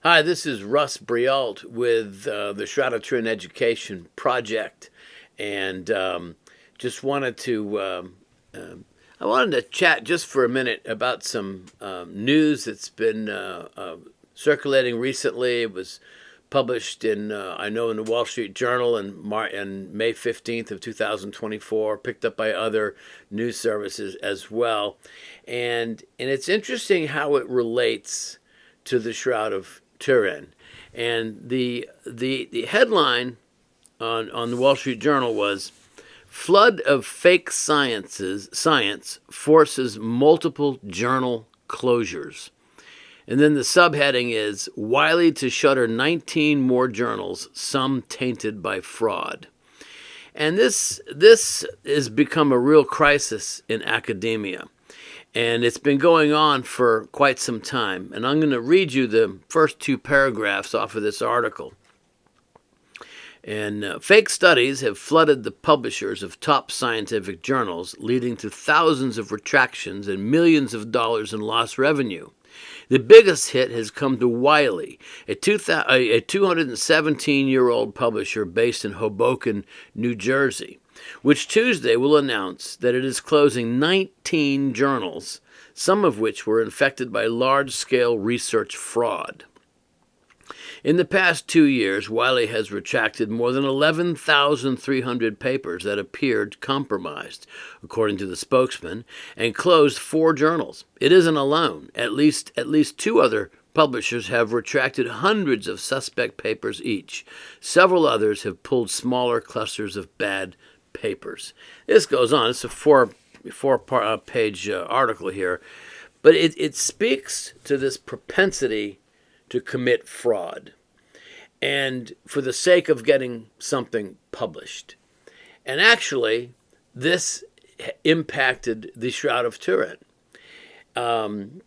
Hi, this is Russ Brialt with the Shroud of Turin Education Project, and just wanted to I wanted to chat just for a minute about some news that's been circulating recently. It was published in I know in the Wall Street Journal in May 15th of 2024, picked up by other news services as well, and it's interesting how it relates to the Shroud of Turin. And the headline on the Wall Street Journal was Flood of Fake Science Forces Multiple Journal Closures. And then the subheading is Wiley to shutter 19 more journals, some tainted by fraud. And this has become a real crisis in academia. And it's been going on for quite some time. And I'm going to read you the first two paragraphs off of this article. And fake studies have flooded the publishers of top scientific journals, leading to thousands of retractions and millions of dollars in lost revenue. The biggest hit has come to Wiley, a 217-year-old publisher based in Hoboken, New Jersey, which Tuesday will announce that it is closing 19 journals, some of which were infected by large-scale research fraud. In the past 2 years, Wiley has retracted more than 11,300 papers that appeared compromised, according to the spokesman, and closed 4 journals. It isn't alone. At least 2 other publishers have retracted hundreds of suspect papers each. Several others have pulled smaller clusters of bad papers. This goes on. It's a four-page article here, but it speaks to this propensity to commit fraud, and for the sake of getting something published. And actually, this impacted the Shroud of Turin. In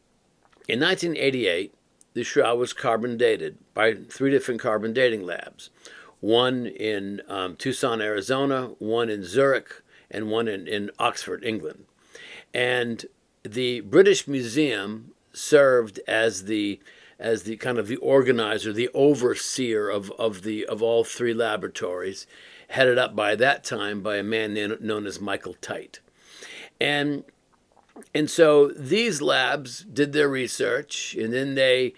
1988, the Shroud was carbon dated by 3 different carbon dating labs. One in Tucson, Arizona, one in Zurich, and one in Oxford, England. And the British Museum served as the kind of the organizer, the overseer of all 3 laboratories, headed up by that time by a man known as Michael Tite. And so these labs did their research, and then they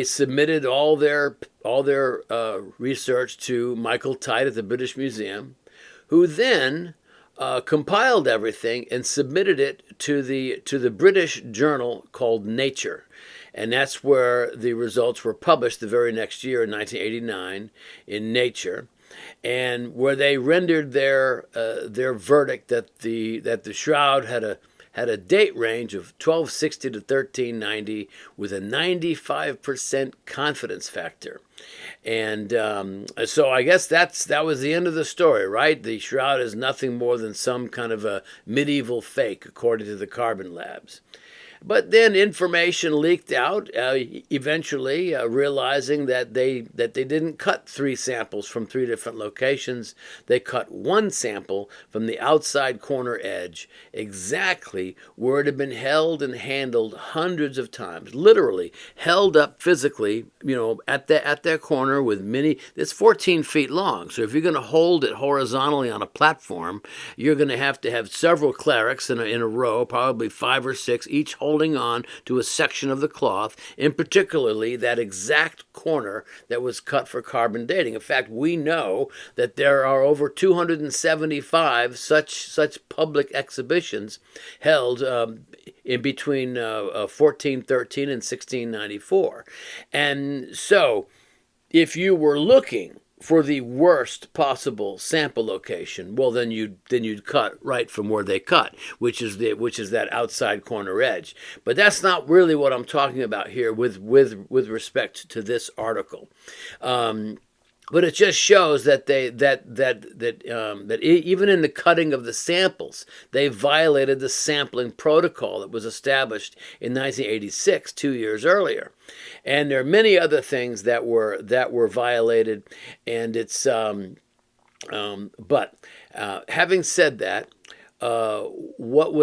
submitted all their research to Michael Tite at the British Museum, who then compiled everything and submitted it to the British journal called Nature. And that's where the results were published the very next year in 1989 in Nature, and where they rendered their verdict that the Shroud had a date range of 1260 to 1390 with a 95% confidence factor. And so I guess that was the end of the story, right? The Shroud is nothing more than some kind of a medieval fake, according to the carbon labs. But then information leaked out, eventually realizing that they didn't cut 3 samples from 3 different locations. They cut 1 sample from the outside corner edge, exactly where it had been held and handled hundreds of times, literally held up physically, at their corner with it's 14 feet long. So if you're going to hold it horizontally on a platform, you're going to have several clerics in a row, probably 5 or 6, each holding on to a section of the cloth, in particularly that exact corner that was cut for carbon dating. In fact, we know that there are over 275 such public exhibitions held in between 1413 and 1694. And so, if you were looking for the worst possible sample location, well, then you'd cut right from where they cut, which is that outside corner edge. But that's not really what I'm talking about here with respect to this article. But it just shows that that even in the cutting of the samples, they violated the sampling protocol that was established in 1986, 2 years earlier. And there are many other things that were violated, and it's but having said that, what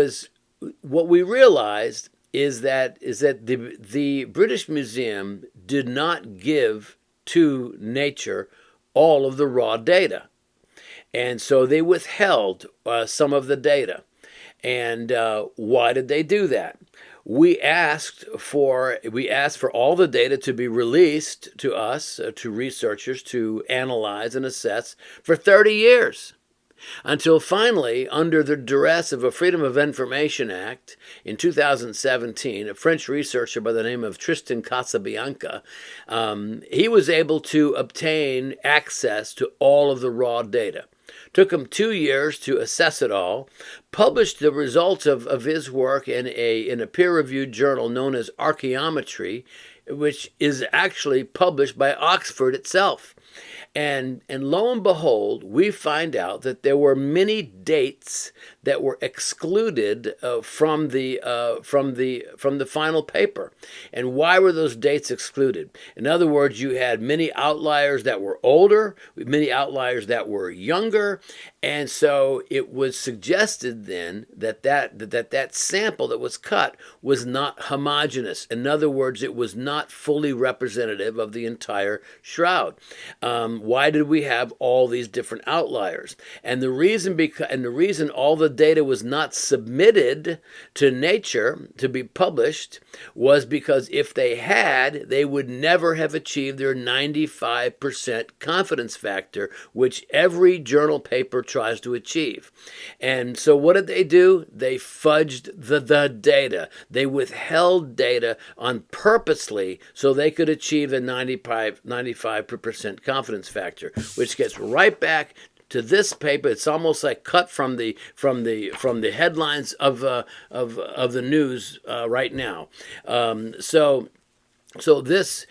we realized is that the British Museum did not give to nature all of the raw data. And so they withheld some of the data. And why did they do that? We asked for all the data to be released to us, to researchers, to analyze and assess for 30 years. Until finally, under the duress of a Freedom of Information Act in 2017, a French researcher by the name of Tristan Cassabianca, he was able to obtain access to all of the raw data. Took him 2 years to assess it all, published the results of his work in a peer-reviewed journal known as Archaeometry, which is actually published by Oxford itself. And lo and behold, we find out that there were many dates that were excluded from the final paper. And why were those dates excluded? In other words, you had many outliers that were older, many outliers that were younger, and so it was suggested then that sample that was cut was not homogeneous. In other words, it was not fully representative of the entire shroud. Why did we have all these different outliers? And the reason all the data was not submitted to Nature to be published was because if they had, they would never have achieved their 95% confidence factor, which every journal paper tries to achieve. And so what did they do? They fudged the data. They withheld data on purposely so they could achieve a 95% confidence factor, which gets right back to this paper. It's almost like cut from the headlines of the news right now. So this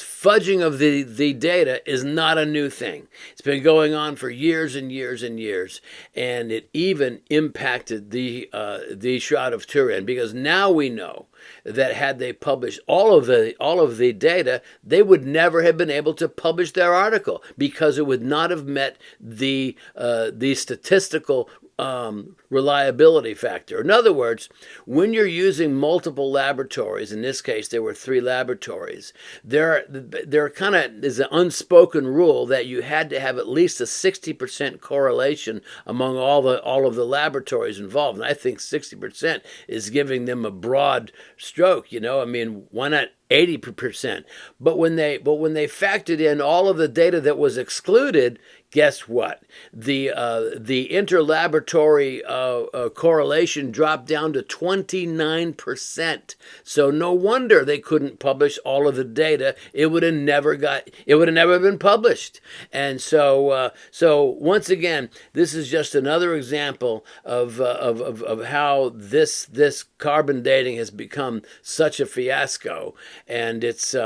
fudging of the data is not a new thing. It's been going on for years and years and years, and it even impacted the Shroud of Turin, because now we know that had they published all of the data, they would never have been able to publish their article, because it would not have met the statistical reliability factor. In other words, when you're using multiple laboratories, in this case there were 3 laboratories, there kind of is an unspoken rule that you had to have at least a 60% correlation among all of the laboratories involved. And I think 60% is giving them a broad stroke. I mean, why not 80%? But when they factored in all of the data that was excluded, guess what? The interlaboratory correlation dropped down to 29%. So no wonder they couldn't publish all of the data. It would have never been published. And so once again, this is just another example of how this carbon dating has become such a fiasco. And it's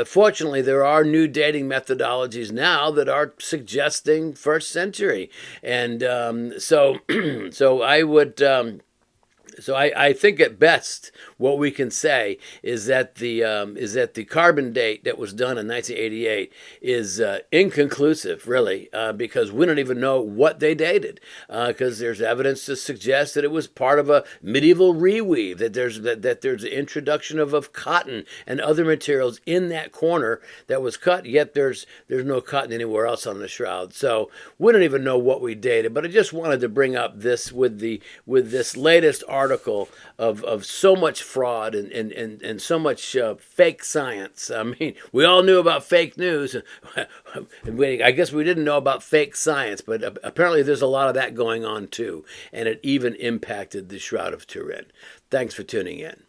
fortunately, there are new dating methodologies now that are suggesting first century, and so I would. So I think at best what we can say is that the carbon date that was done in 1988 is inconclusive, really, because we don't even know what they dated, because there's evidence to suggest that it was part of a medieval reweave, that there's the introduction of cotton and other materials in that corner that was cut, yet there's no cotton anywhere else on the shroud. So we don't even know what we dated. But I just wanted to bring up this with this latest article of so much fraud and so much fake science. I mean, we all knew about fake news. I guess we didn't know about fake science, but apparently there's a lot of that going on too, and it even impacted the Shroud of Turin. Thanks for tuning in.